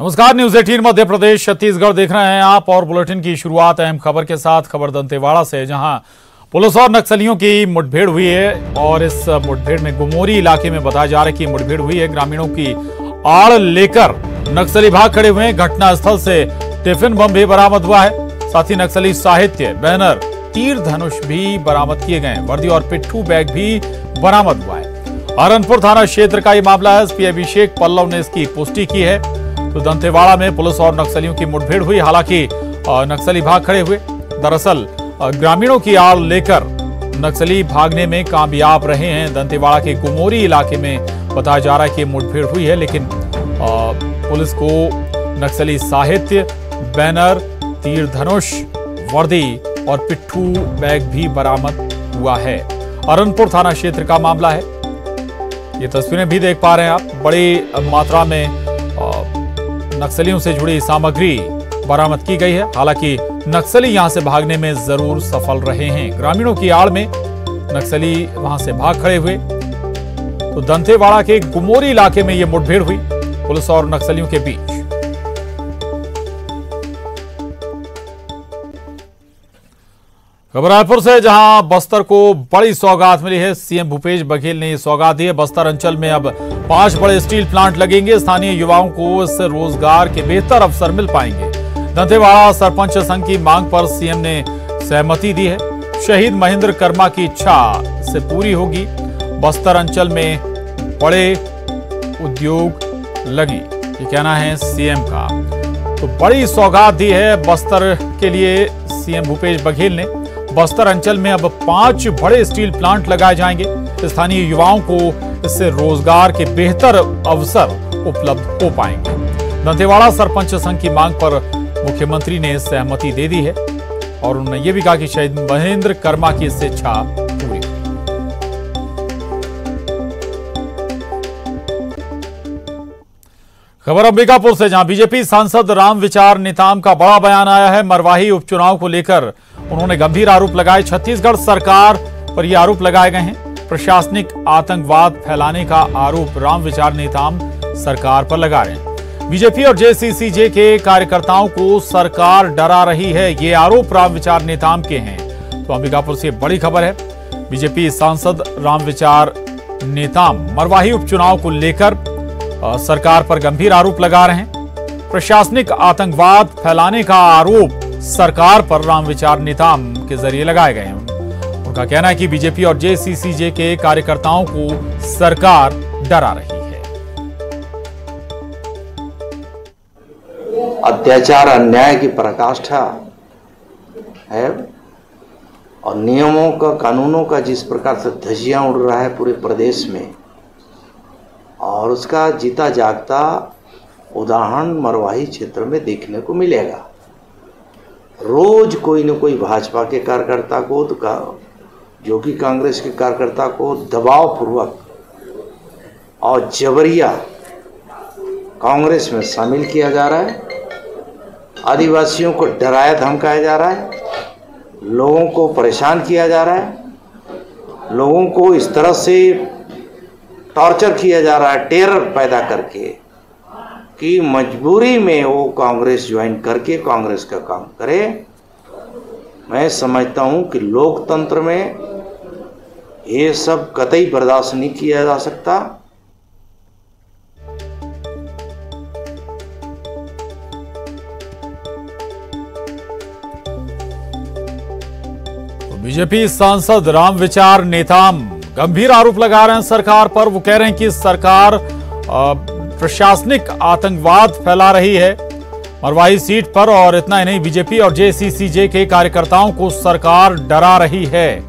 नमस्कार, न्यूज 18 मध्य प्रदेश छत्तीसगढ़ देख रहे हैं आप और बुलेटिन की शुरुआत अहम खबर के साथ। खबर दंतेवाड़ा से, जहां पुलिस और नक्सलियों की मुठभेड़ हुई है और इस मुठभेड़ में गुमोरी इलाके में बताया जा रहा है कि मुठभेड़ हुई है। ग्रामीणों की आड़ लेकर नक्सली भाग खड़े हुए हैं। घटनास्थल से टिफिन बम भी बरामद हुआ है, साथ ही नक्सली साहित्य, बैनर, तीर धनुष भी बरामद किए गए हैं। वर्दी और पिट्ठू बैग भी बरामद हुआ है। अरनपुर थाना क्षेत्र का ये मामला है। एसपी अभिषेक पल्लव ने इसकी पुष्टि की है। तो दंतेवाड़ा में पुलिस और नक्सलियों की मुठभेड़ हुई, हालांकि नक्सली भाग खड़े हुए। दरअसल ग्रामीणों की आड़ लेकर नक्सली भागने में कामयाब रहे हैं। दंतेवाड़ा के गुमोरी इलाके में बताया जा रहा है कि मुठभेड़ हुई है, लेकिन पुलिस को नक्सली साहित्य, बैनर, तीर धनुष, वर्दी और पिट्ठू बैग भी बरामद हुआ है। अरनपुर थाना क्षेत्र का मामला है। ये तस्वीरें भी देख पा रहे हैं आप। बड़ी मात्रा में नक्सलियों से जुड़ी सामग्री बरामद की गई है। हालांकि नक्सली यहां से भागने में जरूर सफल रहे हैं। ग्रामीणों की आड़ में नक्सली वहां से भाग खड़े हुए। तो दंतेवाड़ा के गुमोरी इलाके में यह मुठभेड़ हुई पुलिस और नक्सलियों के बीच। खबर रायपुर से, जहां बस्तर को बड़ी सौगात मिली है। सीएम भूपेश बघेल ने सौगात दी है। बस्तर अंचल में अब 5 बड़े स्टील प्लांट लगेंगे। स्थानीय युवाओं को इससे रोजगार के बेहतर अवसर मिल पाएंगे। दंतेवाड़ा सरपंच संघ की मांग पर सीएम ने सहमति दी है। शहीद महेंद्र कर्मा की इच्छा से पूरी होगी। बस्तर अंचल में बड़े उद्योग लगे, ये कहना है सीएम का। तो बड़ी सौगात दी है बस्तर के लिए सीएम भूपेश बघेल ने। बस्तर अंचल में अब 5 बड़े स्टील प्लांट लगाए जाएंगे। स्थानीय युवाओं को इससे रोजगार के बेहतर अवसर उपलब्ध हो पाएंगे। दंतेवाड़ा सरपंच संघ की मांग पर मुख्यमंत्री ने सहमति दे दी है और उन्होंने ये भी कहा कि शहीद महेंद्र कर्मा की इससे इच्छा पूरी। खबर अंबिकापुर से, जहां बीजेपी सांसद रामविचार नेताम का बड़ा बयान आया है। मरवाही उपचुनाव को लेकर उन्होंने गंभीर आरोप लगाए। छत्तीसगढ़ सरकार पर ये आरोप लगाए गए हैं। प्रशासनिक आतंकवाद फैलाने का आरोप रामविचार नेताम सरकार पर लगा रहे हैं। बीजेपी और जेसीसीजे के कार्यकर्ताओं को सरकार डरा रही है, ये आरोप रामविचार नेताम के हैं। तो अंबिकापुर से बड़ी खबर है। बीजेपी सांसद रामविचार नेताम मरवाही उपचुनाव को लेकर सरकार पर गंभीर आरोप लगा रहे हैं। प्रशासनिक आतंकवाद फैलाने का आरोप सरकार पर रामविचार नेताम के जरिए लगाए गए हैं। उनका कहना है कि बीजेपी और जेसीसीजे के कार्यकर्ताओं को सरकार डरा रही है। अत्याचार, अन्याय की पराकाष्ठा है और नियमों का, कानूनों का जिस प्रकार से धज्जियां उड़ रहा है पूरे प्रदेश में, और उसका जीता जागता उदाहरण मरवाही क्षेत्र में देखने को मिलेगा। रोज कोई न कोई भाजपा के कार्यकर्ता को, जो कि कांग्रेस के कार्यकर्ता को दबाव पूर्वक और जबरिया कांग्रेस में शामिल किया जा रहा है। आदिवासियों को डराया धमकाया जा रहा है, लोगों को परेशान किया जा रहा है, लोगों को इस तरह से टॉर्चर किया जा रहा है, टेरर पैदा करके, कि मजबूरी में वो कांग्रेस ज्वाइन करके कांग्रेस का काम करे। मैं समझता हूं कि लोकतंत्र में ये सब कतई बर्दाश्त नहीं किया जा सकता। बीजेपी सांसद रामविचार नेताम गंभीर आरोप लगा रहे हैं सरकार पर। वो कह रहे हैं कि सरकार प्रशासनिक आतंकवाद फैला रही है मरवाही सीट पर, और इतना ही नहीं, बीजेपी और जेसीसीजे के कार्यकर्ताओं को सरकार डरा रही है।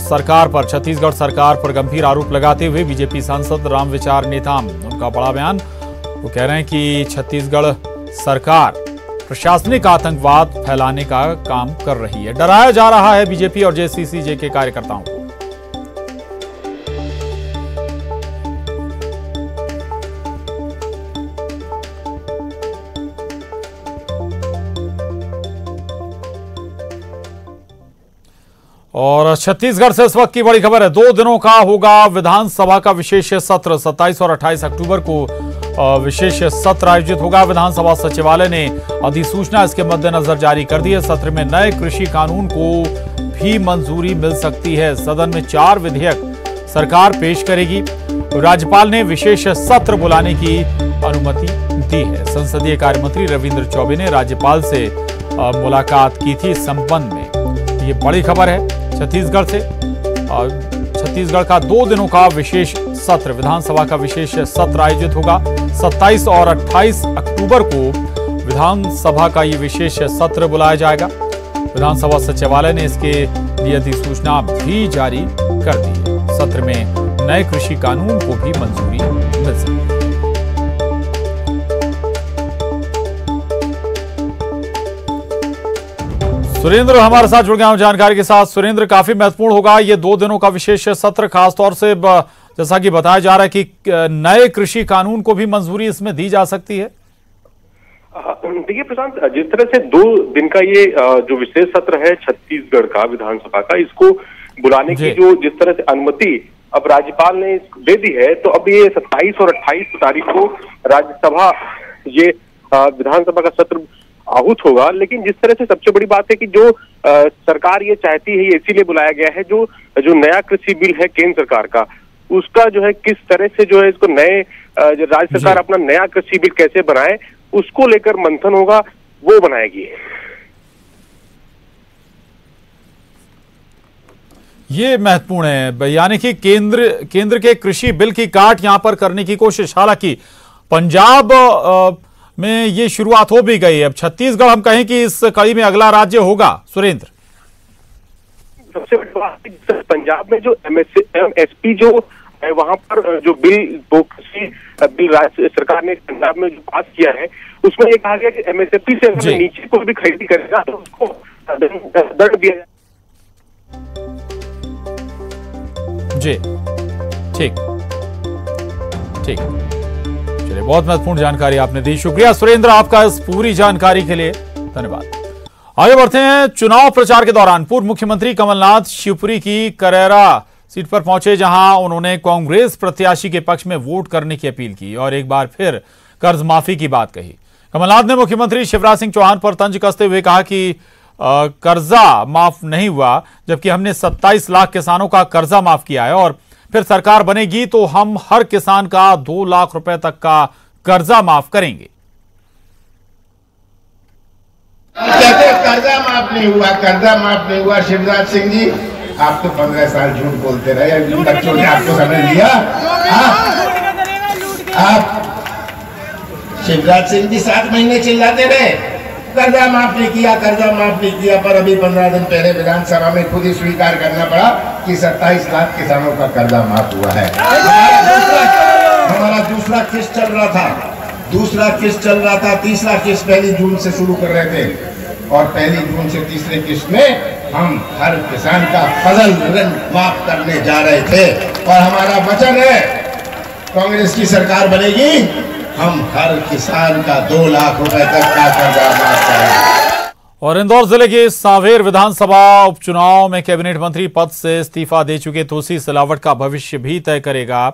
सरकार पर, छत्तीसगढ़ सरकार पर गंभीर आरोप लगाते हुए बीजेपी सांसद रामविचार नेताम, उनका बड़ा बयान। वो कह रहे हैं कि छत्तीसगढ़ सरकार प्रशासनिक आतंकवाद फैलाने का काम कर रही है, डराया जा रहा है बीजेपी और जेसीसीजे के कार्यकर्ताओं को। और छत्तीसगढ़ से इस वक्त की बड़ी खबर है। 2 दिनों का होगा विधानसभा का विशेष सत्र। 27 और 28 अक्टूबर को विशेष सत्र आयोजित होगा। विधानसभा सचिवालय ने अधिसूचना इसके मद्देनजर जारी कर दी है। सत्र में नए कृषि कानून को भी मंजूरी मिल सकती है। सदन में 4 विधेयक सरकार पेश करेगी। राज्यपाल ने विशेष सत्र बुलाने की अनुमति दी है। संसदीय कार्य मंत्री रविंद्र चौबे ने राज्यपाल से मुलाकात की थी इस संबंध में। ये बड़ी खबर है छत्तीसगढ़ से। छत्तीसगढ़ का 2 दिनों का विशेष सत्र, विधानसभा का विशेष सत्र आयोजित होगा। 27 और 28 अक्टूबर को विधानसभा का ये विशेष सत्र बुलाया जाएगा। विधानसभा सचिवालय ने इसके लिए अधिसूचना भी जारी कर दी है। सत्र में नए कृषि कानून को भी मंजूरी मिल सकती है। सुरेंद्र हमारे साथ जुड़ गए हैं जानकारी के साथ। सुरेंद्र, काफी महत्वपूर्ण होगा ये 2 दिनों का विशेष सत्र, खासतौर से जैसा कि बताया जा रहा है कि नए कृषि कानून को भी मंजूरी इसमें दी जा सकती है। देखिए प्रशांत, जिस तरह से 2 दिन का ये जो विशेष सत्र है छत्तीसगढ़ का विधानसभा का, इसको बुलाने की जो जिस तरह से अनुमति अब राज्यपाल ने दे दी है, तो अब ये 27 और 28 तारीख को राज्यसभा ये विधानसभा का सत्र आहूत होगा। लेकिन जिस तरह से सबसे बड़ी बात है कि जो सरकार ये चाहती है, ये इसीलिए बुलाया गया है, जो नया कृषि बिल है केंद्र सरकार का, उसका जो है किस तरह से जो है इसको नए राज्य सरकार अपना नया कृषि बिल कैसे बनाए, उसको लेकर मंथन होगा, वो बनाएगी। ये महत्वपूर्ण है, यानी कि केंद्र के कृषि बिल की काट यहां पर करने की कोशिश। हालांकि पंजाब में ये शुरुआत हो भी गई है। अब छत्तीसगढ़ हम कहें कि इस कड़ी में अगला राज्य होगा। सुरेंद्र, सबसे बड़ी बात पंजाब में जो MSP जो है, वहां पर जो बिल राज्य सरकार ने पंजाब में जो पास किया है, उसमें ये कहा गया कि MSP से अगर नीचे कोई भी खरीदी करेगा तो उसको दंड दिया जाए। जी ठीक, चलिए, बहुत महत्वपूर्ण जानकारी आपने दी। शुक्रिया सुरेंद्र आपका इस पूरी जानकारी के लिए, धन्यवाद। आगे बढ़ते हैं। चुनाव प्रचार के दौरान पूर्व मुख्यमंत्री कमलनाथ शिवपुरी की करेरा सीट पर पहुंचे, जहां उन्होंने कांग्रेस प्रत्याशी के पक्ष में वोट करने की अपील की और एक बार फिर कर्ज माफी की बात कही। कमलनाथ ने मुख्यमंत्री शिवराज सिंह चौहान पर तंज कसते हुए कहा कि कर्जा माफ नहीं हुआ, जबकि हमने 27 लाख किसानों का कर्जा माफ किया है और फिर सरकार बनेगी तो हम हर किसान का 2 लाख रुपए तक का कर्जा माफ करेंगे। कहते कर्जा माफ नहीं हुआ, कर्जा माफ नहीं हुआ। शिवराज सिंह जी, आप तो 15 साल झूठ बोलते रहे, बच्चों ने आपको समझ लिया। आप शिवराज सिंह जी 7 महीने चिल्लाते रहे कर्जा माफ नहीं किया, कर्जा माफ नहीं किया, पर अभी 15 दिन पहले विधानसभा में खुद ही स्वीकार करना पड़ा कि 27 लाख किसानों का कर्जा माफ हुआ है। हमारा दूसरा किस्त चल रहा था, तीसरा किस्त 1 जून से शुरू कर रहे थे और 1 जून से तीसरे किस्त में हम हर किसान का फजल ऋण माफ करने जा रहे थे और हमारा वचन है कांग्रेस की सरकार बनेगी, हम हर किसान का 2 लाख रुपए तक का कर्जा माफ करेंगे। और इंदौर जिले के सांवेर विधानसभा उपचुनाव में कैबिनेट मंत्री पद से इस्तीफा दे चुके तुलसी सिलावट का भविष्य भी तय करेगा।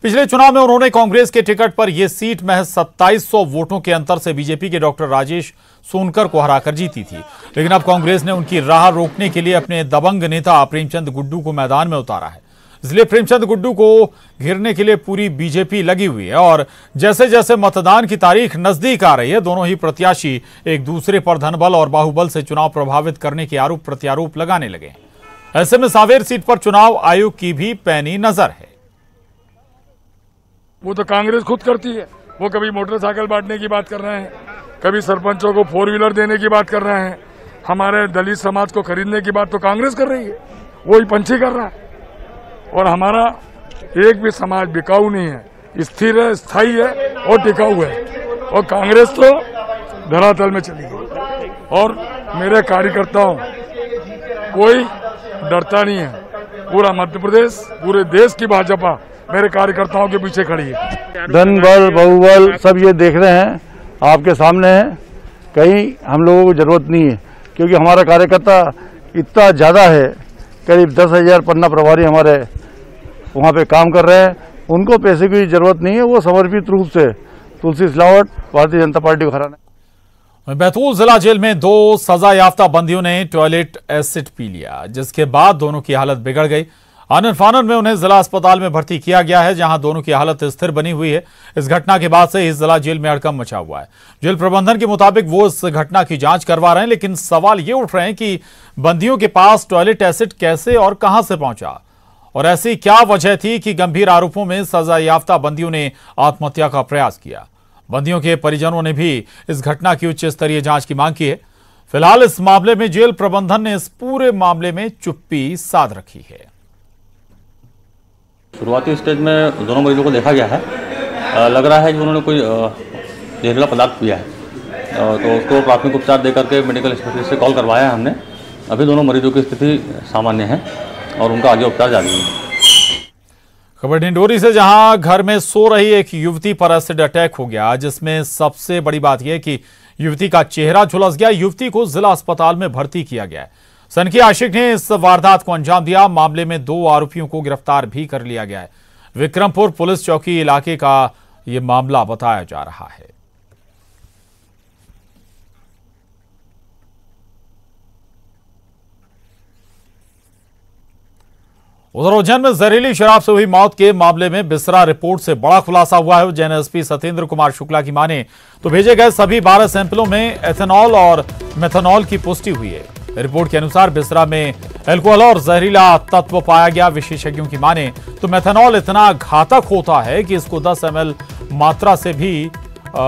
पिछले चुनाव में उन्होंने कांग्रेस के टिकट पर यह सीट महज 2700 वोटों के अंतर से बीजेपी के डॉक्टर राजेश सोनकर को हराकर जीती थी, लेकिन अब कांग्रेस ने उनकी राह रोकने के लिए अपने दबंग नेता प्रेमचंद गुड्डू को मैदान में उतारा है। इसलिए प्रेमचंद गुड्डू को घेरने के लिए पूरी बीजेपी लगी हुई है और जैसे जैसे मतदान की तारीख नजदीक आ रही है, दोनों ही प्रत्याशी एक दूसरे पर धनबल और बाहुबल से चुनाव प्रभावित करने के आरोप प्रत्यारोप लगाने लगे। ऐसे में सांवेर सीट पर चुनाव आयोग की भी पैनी नजर है। वो तो कांग्रेस खुद करती है, वो कभी मोटरसाइकिल बांटने की बात कर रहे हैं, कभी सरपंचों को 4 व्हीलर देने की बात कर रहे हैं, हमारे दलित समाज को खरीदने की बात तो कांग्रेस कर रही है, वही पंछी कर रहा है। और हमारा एक भी समाज बिकाऊ नहीं है, स्थिर है, स्थायी है और टिकाऊ है। और कांग्रेस तो धरातल में चली गई और मेरे कार्यकर्ताओं कोई डरता नहीं है। पूरा मध्य प्रदेश, पूरे देश की भाजपा मेरे कार्यकर्ताओं के पीछे खड़ी है। धन बल बाहुबल सब ये देख रहे हैं, आपके सामने है, कहीं हम लोगों को जरूरत नहीं है, क्योंकि हमारा कार्यकर्ता इतना ज़्यादा है, करीब 10,000 पन्ना प्रभारी हमारे वहाँ पे काम कर रहे हैं, उनको पैसे की जरूरत नहीं है। वो समर्पित रूप से तुलसी सिलावट भारतीय जनता पार्टी को हराना। बैतूल जिला जेल में 2 सजा याफ्ता बंदियों ने टॉयलेट एसिड पी लिया, जिसके बाद दोनों की हालत बिगड़ गई। आनन फानन में उन्हें जिला अस्पताल में भर्ती किया गया है, जहां दोनों की हालत स्थिर बनी हुई है। इस घटना के बाद से इस जिला जेल में हड़कंप मचा हुआ है। जेल प्रबंधन के मुताबिक वो इस घटना की जांच करवा रहे हैं, लेकिन सवाल ये उठ रहे हैं कि बंदियों के पास टॉयलेट एसिड कैसे और कहां से पहुंचा, और ऐसी क्या वजह थी कि गंभीर आरोपों में सजा याफ्ता बंदियों ने आत्महत्या का प्रयास किया। बंदियों के परिजनों ने भी इस घटना की उच्च स्तरीय जांच की मांग की है। फिलहाल इस मामले में जेल प्रबंधन ने इस पूरे मामले में चुप्पी साध रखी है। शुरुआती स्टेज में दोनों मरीजों को देखा गया है, लग रहा है कि उन्होंने कोई जहरीला पदार्थ पिया है, तो उसको प्राथमिक उपचार देकर के मेडिकल स्पेशलिस्ट से कॉल करवाया है हमने। अभी दोनों मरीजों की स्थिति सामान्य है और उनका आगे उपचार जारी है। खबर डिंडोरी से, जहां घर में सो रही एक युवती पर एसिड अटैक हो गया, जिसमें सबसे बड़ी बात यह कि युवती का चेहरा झुलस गया। युवती को जिला अस्पताल में भर्ती किया गया है। सनकी आशिक ने इस वारदात को अंजाम दिया। मामले में 2 आरोपियों को गिरफ्तार भी कर लिया गया है। विक्रमपुर पुलिस चौकी इलाके का यह मामला बताया जा रहा है। उधर उज्जैन में जहरीली शराब से हुई मौत के मामले में बिसरा रिपोर्ट से बड़ा खुलासा हुआ है। उज्जैन एसपी सत्येंद्र कुमार शुक्ला की माने तो भेजे गए सभी 12 सैंपलों में एथेनॉल और मेथनॉल की पुष्टि हुई है। रिपोर्ट के अनुसार बिसरा में अल्कोहल और जहरीला तत्व पाया गया। विशेषज्ञों की माने तो मेथनॉल इतना घातक होता है कि इसको 10 ml मात्रा से भी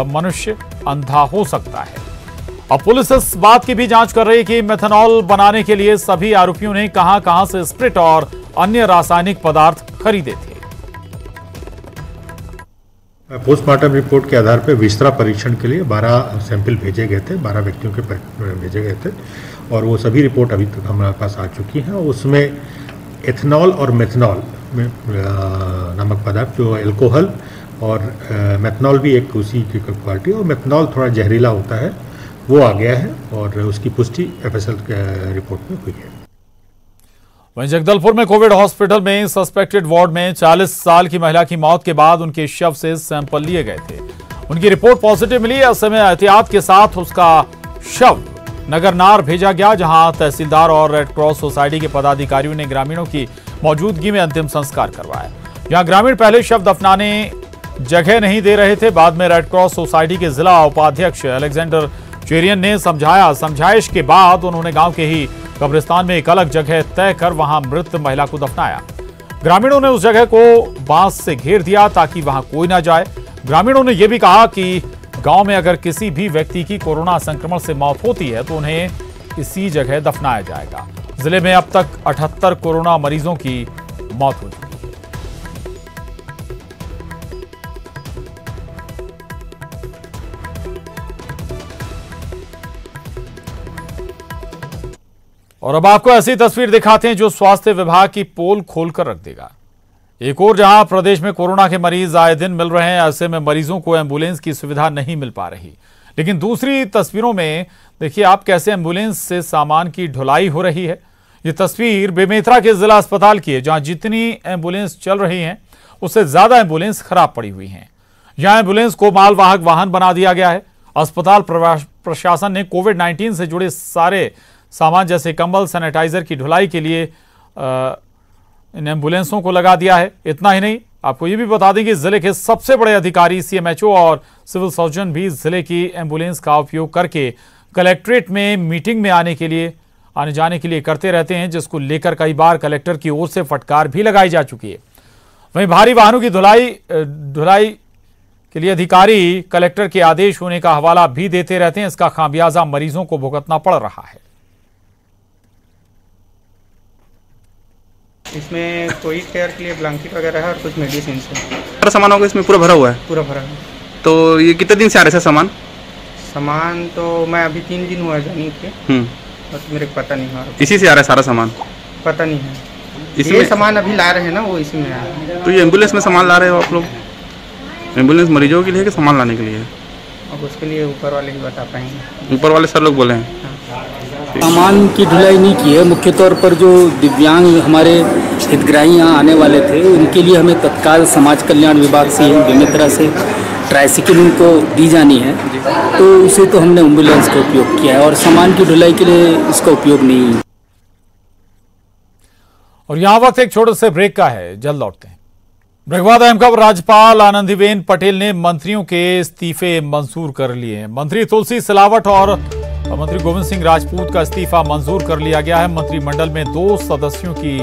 मनुष्य अंधा हो सकता है। अब पुलिस इस बात की भी जांच कर रही है कि मेथनॉल बनाने के लिए सभी आरोपियों ने कहां से स्प्रिट और अन्य रासायनिक पदार्थ खरीदे थे। पोस्टमार्टम रिपोर्ट के आधार पर विस्तृत परीक्षण के लिए 12 सैंपल भेजे गए थे, 12 व्यक्तियों के भेजे गए थे और वो सभी रिपोर्ट अभी तक हमारे पास आ चुकी हैं। उसमें एथेनॉल और मेथनॉल नामक पदार्थ, जो अल्कोहल और मेथनॉल भी एक उसी की क्वालिटी, और मेथनॉल थोड़ा जहरीला होता है, वो आ गया है और उसकी पुष्टि एफएसएल रिपोर्ट में हुई है। वहीं जगदलपुर में कोविड हॉस्पिटल में सस्पेक्टेड वार्ड में 40 साल की महिला की मौत के बाद उनके शव से सैंपल लिए गए थे। उनकी रिपोर्ट पॉजिटिव मिली। ऐसे में एहतियात के साथ उसका शव नगरनार भेजा गया, जहां तहसीलदार और रेड क्रॉस सोसाइटी के पदाधिकारियों ने ग्रामीणों की मौजूदगी में अंतिम संस्कार करवाया। यहां ग्रामीण पहले शव दफनाने जगह नहीं दे रहे थे। बाद में रेड क्रॉस सोसाइटी के जिला उपाध्यक्ष अलेक्जेंडर चेरियन ने समझाइश के बाद उन्होंने गांव के ही कब्रिस्तान में एक अलग जगह तय कर वहां मृत महिला को दफनाया। ग्रामीणों ने उस जगह को बांस से घेर दिया ताकि वहां कोई ना जाए। ग्रामीणों ने यह भी कहा कि गांव में अगर किसी भी व्यक्ति की कोरोना संक्रमण से मौत होती है तो उन्हें इसी जगह दफनाया जाएगा। जिले में अब तक 78 कोरोना मरीजों की मौत हो चुकी है। और अब आपको ऐसी तस्वीर दिखाते हैं जो स्वास्थ्य विभाग की पोल खोलकर रख देगा। एक और जहां प्रदेश में कोरोना के मरीज आए दिन मिल रहे हैं, ऐसे में मरीजों को एम्बुलेंस की सुविधा नहीं मिल पा रही। लेकिन दूसरी तस्वीरों में देखिए आप कैसे एम्बुलेंस से सामान की ढुलाई हो रही है। ये तस्वीर बेमेतरा के जिला अस्पताल की है, जहां जितनी एम्बुलेंस चल रही हैं उससे ज्यादा एम्बुलेंस खराब पड़ी हुई हैं। यहां एम्बुलेंस को मालवाहक वाहन बना दिया गया है। अस्पताल प्रशासन ने कोविड-19 से जुड़े सारे सामान जैसे कंबल, सैनिटाइजर की ढुलाई के लिए इन एम्बुलेंसों को लगा दिया है। इतना ही नहीं, आपको ये भी बता दें कि जिले के सबसे बड़े अधिकारी सीएमएचओ और सिविल सर्जन भी जिले की एम्बुलेंस का उपयोग करके कलेक्ट्रेट में मीटिंग में आने जाने के लिए करते रहते हैं, जिसको लेकर कई बार कलेक्टर की ओर से फटकार भी लगाई जा चुकी है। वहीं भारी वाहनों की ढुलाई के लिए अधिकारी कलेक्टर के आदेश होने का हवाला भी देते रहते हैं। इसका खामियाजा मरीजों को भुगतना पड़ रहा है। इसमें कोविड केयर के लिए ब्लैंकेट वगैरह है और कुछ मेडिसिन है। सारा सामान होगा इसमें पूरा भरा हुआ है? पूरा भरा है। तो ये कितने दिन से आ रहे हैं सामान? तो मैं अभी 3 दिन हुआ जानी के, बस मेरे को पता नहीं है। इसी से आ रहा है सारा सामान? पता नहीं है। इसमें ये सामान अभी ला रहे हैं ना, वो इसी में है। तो ये एम्बुलेंस में सामान ला रहे हो आप लोग? एम्बुलेंस मरीजों के लिए कि सामान लाने के लिए? अब उसके लिए ऊपर वाले ही बता पाएंगे। ऊपर वाले सर लोग बोले हैं। सामान की ढुलाई नहीं की है। मुख्य तौर पर जो दिव्यांग हमारे हितग्राही यहाँ आने वाले थे, उनके लिए हमें तत्काल समाज कल्याण विभाग से बेमेतरा से ट्राइसिकल उनको दी जानी है, तो उसे तो हमने एम्बुलेंस का उपयोग किया है और सामान की ढुलाई के लिए इसका उपयोग नहीं। और यहाँ वक्त एक छोटे से ब्रेक का है, जल्द लौटते हैं। ब्रेक बाद अहम खबर, राज्यपाल आनंदीबेन पटेल ने मंत्रियों के इस्तीफे मंजूर कर लिए हैं। मंत्री तुलसी सिलावट और मंत्री गोविंद सिंह राजपूत का इस्तीफा मंजूर कर लिया गया है। मंत्रिमंडल में 2 सदस्यों की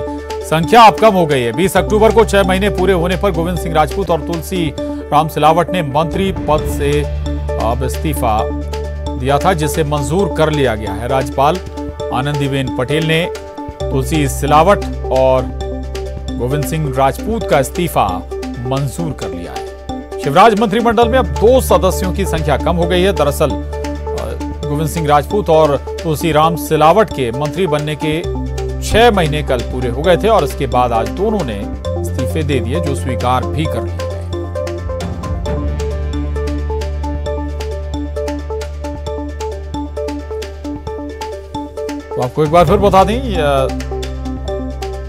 संख्या अब कम हो गई है। 20 अक्टूबर को 6 महीने पूरे होने पर गोविंद सिंह राजपूत और तुलसी राम सिलावट ने मंत्री पद से अब इस्तीफा दिया था, जिसे मंजूर कर लिया गया है। राज्यपाल आनंदीबेन पटेल ने तुलसी सिलावट और गोविंद सिंह राजपूत का इस्तीफा मंजूर कर लिया है। शिवराज मंत्रिमंडल में अब 2 सदस्यों की संख्या कम हो गई है। दरअसल गोविंद सिंह राजपूत और तुलसी राम सिलावट के मंत्री बनने के 6 महीने कल पूरे हो गए थे और इसके बाद आज दोनों ने इस्तीफे दे दिए, जो स्वीकार भी कर लिए गए। तो आपको एक बार फिर बता दें,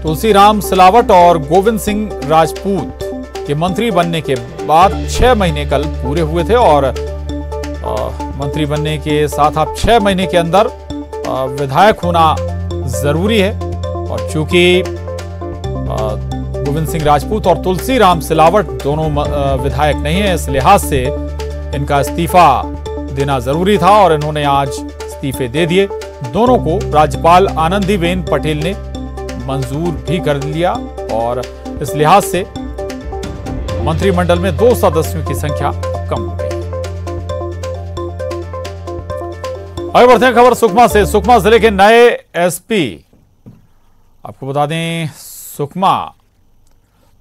तुलसी राम सिलावट और गोविंद सिंह राजपूत के मंत्री बनने के बाद 6 महीने कल पूरे हुए थे और मंत्री बनने के साथ आप 6 महीने के अंदर विधायक होना जरूरी है। और चूंकि गोविंद सिंह राजपूत और तुलसी राम सिलावट दोनों विधायक नहीं है, इस लिहाज से इनका इस्तीफा देना जरूरी था और इन्होंने आज इस्तीफे दे दिए। दोनों को राज्यपाल आनंदीबेन पटेल ने मंजूर भी कर लिया और इस लिहाज से मंत्रिमंडल में 2 सदस्यों की संख्या कम हो गई। आगे बढ़ते हैं खबर सुकमा से। सुकमा जिले के नए एसपी, आपको बता दें सुकमा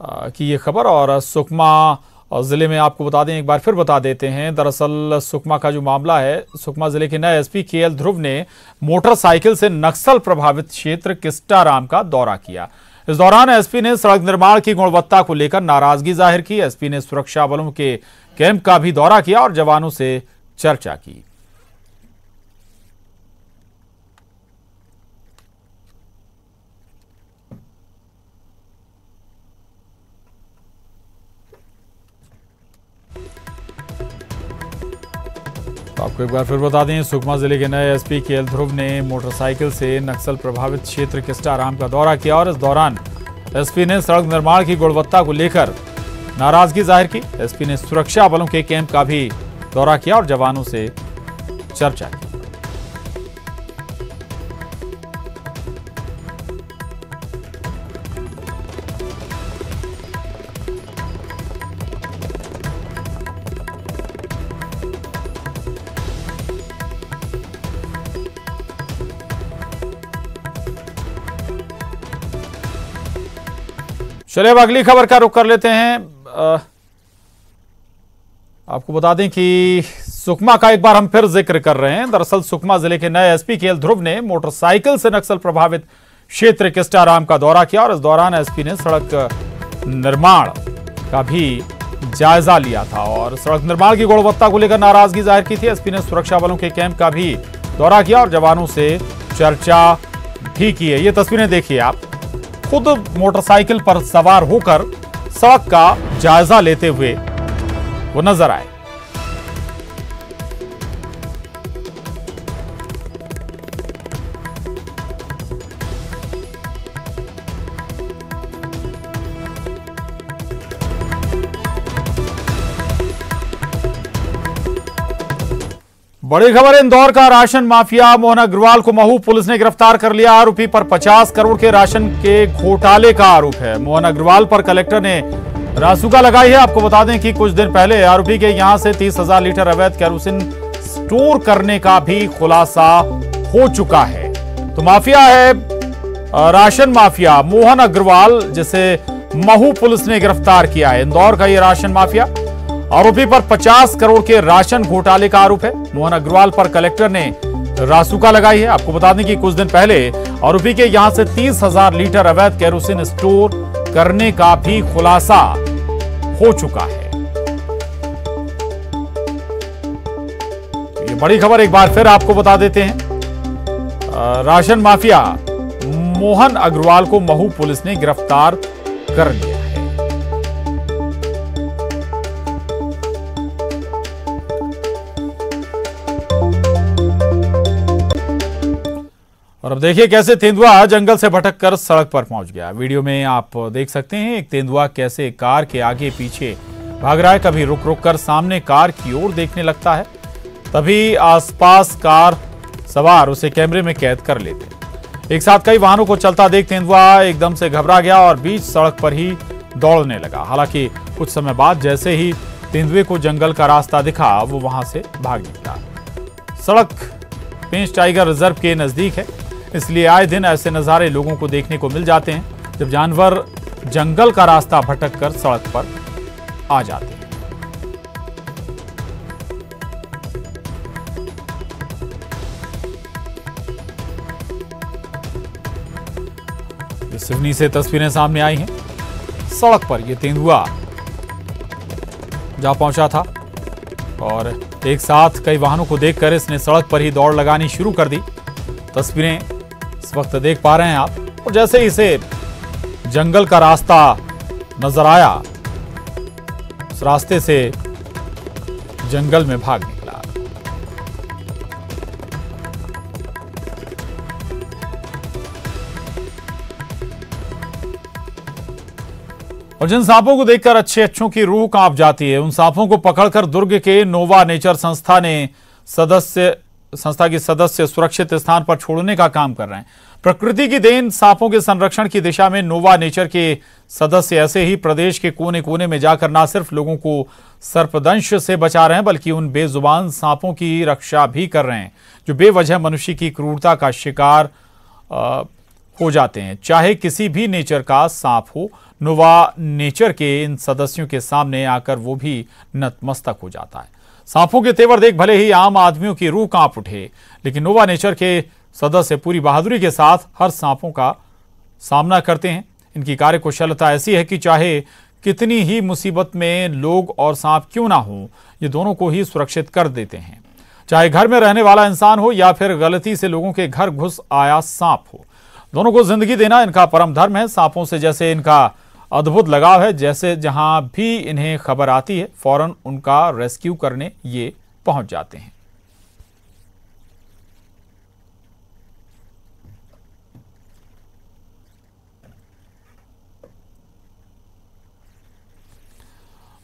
की ये खबर, और सुकमा जिले में आपको बता दें, एक बार फिर बता देते हैं। दरअसल सुकमा का जो मामला है, सुकमा जिले के नए एसपी केएल ध्रुव ने मोटरसाइकिल से नक्सल प्रभावित क्षेत्र किस्टाराम का दौरा किया। इस दौरान एसपी ने सड़क निर्माण की गुणवत्ता को लेकर नाराजगी जाहिर की। एसपी ने सुरक्षा बलों के कैंप का भी दौरा किया और जवानों से चर्चा की। तो आपको एक बार फिर बता दें, सुकमा जिले के नए एसपी केएल ध्रुव ने मोटरसाइकिल से नक्सल प्रभावित क्षेत्र किस्टाराम का दौरा किया और इस दौरान एसपी ने सड़क निर्माण की गुणवत्ता को लेकर नाराजगी जाहिर की। एसपी ने सुरक्षा बलों के कैंप का भी दौरा किया और जवानों से चर्चा की। चलिए अब अगली खबर का रुख कर लेते हैं। आपको बता दें कि सुकमा का एक बार हम फिर जिक्र कर रहे हैं। दरअसल सुकमा जिले के नए एसपी केएल ध्रुव ने मोटरसाइकिल से नक्सल प्रभावित क्षेत्र किस्टाराम का दौरा किया और इस दौरान एसपी ने सड़क निर्माण का भी जायजा लिया था और सड़क निर्माण की गुणवत्ता को लेकर नाराजगी जाहिर की थी। एसपी ने सुरक्षा बलों के कैंप का भी दौरा किया और जवानों से चर्चा भी की है। ये तस्वीरें देखिए आप, खुद मोटरसाइकिल पर सवार होकर सड़क का जायजा लेते हुए वो नजर आए। बड़ी खबर, इंदौर का राशन माफिया मोहन अग्रवाल को महू पुलिस ने गिरफ्तार कर लिया। आरोपी पर 50 करोड़ के राशन के घोटाले का आरोप है। मोहन अग्रवाल पर कलेक्टर ने रासुका लगाई है। आपको बता दें कि कुछ दिन पहले आरोपी के यहां से 30,000 लीटर अवैध केरोसिन स्टोर करने का भी खुलासा हो चुका है। तो माफिया है राशन माफिया मोहन अग्रवाल, जिसे महू पुलिस ने गिरफ्तार किया है। इंदौर का यह राशन माफिया, आरोपी पर 50 करोड़ के राशन घोटाले का आरोप है। मोहन अग्रवाल पर कलेक्टर ने रासुका लगाई है। आपको बता दें कि कुछ दिन पहले आरोपी के यहां से 30,000 लीटर अवैध केरोसिन स्टोर करने का भी खुलासा हो चुका है। ये बड़ी खबर एक बार फिर आपको बता देते हैं। राशन माफिया मोहन अग्रवाल को महू पुलिस ने गिरफ्तार कर लिया है। और अब देखिए कैसे तेंदुआ जंगल से भटक कर सड़क पर पहुंच गया। वीडियो में आप देख सकते हैं एक तेंदुआ कैसे कार के आगे पीछे भाग रहा है, कभी रुक रुक कर सामने कार की ओर देखने लगता है, तभी आसपास कार सवार उसे कैमरे में कैद कर लेते। एक साथ कई वाहनों को चलता देख तेंदुआ एकदम से घबरा गया और बीच सड़क पर ही दौड़ने लगा। हालांकि कुछ समय बाद जैसे ही तेंदुए को जंगल का रास्ता दिखा वो वहां से भाग निकला। सड़क पेंच टाइगर रिजर्व के नजदीक है, इसलिए आए दिन ऐसे नजारे लोगों को देखने को मिल जाते हैं जब जानवर जंगल का रास्ता भटक कर सड़क पर आ जाते हैं। सिवनी से तस्वीरें सामने आई हैं। सड़क पर यह तेंदुआ जा पहुंचा था और एक साथ कई वाहनों को देखकर इसने सड़क पर ही दौड़ लगानी शुरू कर दी। तस्वीरें इस वक्त देख पा रहे हैं आप। और जैसे ही इसे जंगल का रास्ता नजर आया, उस रास्ते से जंगल में भाग निकला। और जिन सांपों को देखकर अच्छों की रूह कांप जाती है, उन सांपों को पकड़कर दुर्ग के नोवा नेचर संस्था की सदस्य सुरक्षित स्थान पर छोड़ने का काम कर रहे हैं। प्रकृति की देन सांपों के संरक्षण की दिशा में नोवा नेचर के सदस्य ऐसे ही प्रदेश के कोने कोने में जाकर न सिर्फ लोगों को सर्पदंश से बचा रहे हैं, बल्कि उन बेजुबान सांपों की रक्षा भी कर रहे हैं जो बेवजह मनुष्य की क्रूरता का शिकार हो जाते हैं। चाहे किसी भी नेचर का सांप हो, नोवा नेचर के इन सदस्यों के सामने आकर वो भी नतमस्तक हो जाता है। सांपों के तेवर देख भले ही आम आदमियों की रूह कांप उठे, लेकिन नोवा नेचर के सदस्य पूरी बहादुरी के साथ हर सांपों का सामना करते हैं। इनकी कार्यकुशलता ऐसी है कि चाहे कितनी ही मुसीबत में लोग और सांप क्यों ना हो, ये दोनों को ही सुरक्षित कर देते हैं। चाहे घर में रहने वाला इंसान हो या फिर गलती से लोगों के घर घुस आया सांप हो, दोनों को जिंदगी देना इनका परम धर्म है। सांपों से जैसे इनका अद्भुत लगाव है, जैसे जहां भी इन्हें खबर आती है फौरन उनका रेस्क्यू करने ये पहुंच जाते हैं।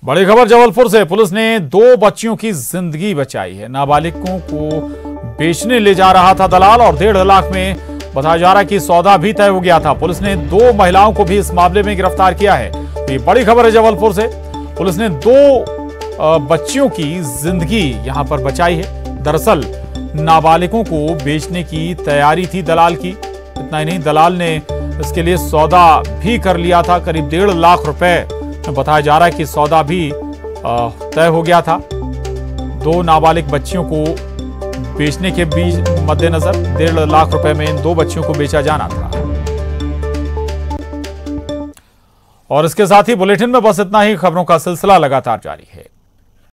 बड़ी खबर जबलपुर से। पुलिस ने 2 बच्चियों की जिंदगी बचाई है। नाबालिगों को बेचने ले जा रहा था दलाल और 1.5 लाख में बताया जा रहा है कि सौदा भी तय हो गया था। पुलिस ने 2 महिलाओं को भी इस मामले में गिरफ्तार किया है। तो ये बड़ी खबर है जबलपुर से। पुलिस ने 2 बच्चियों की जिंदगी यहां पर बचाई है। दरअसल नाबालिगों को बेचने की तैयारी थी दलाल की। इतना ही नहीं, दलाल ने इसके लिए सौदा भी कर लिया था। करीब 1.5 लाख रुपए बताया जा रहा है कि सौदा भी तय हो गया था। 2 नाबालिग बच्चियों को बेचने के बीच मद्देनजर 1.5 लाख रुपए में इन 2 बच्चियों को बेचा जाना था। और इसके साथ ही बुलेटिन में बस इतना ही। खबरों का सिलसिला लगातार जारी है।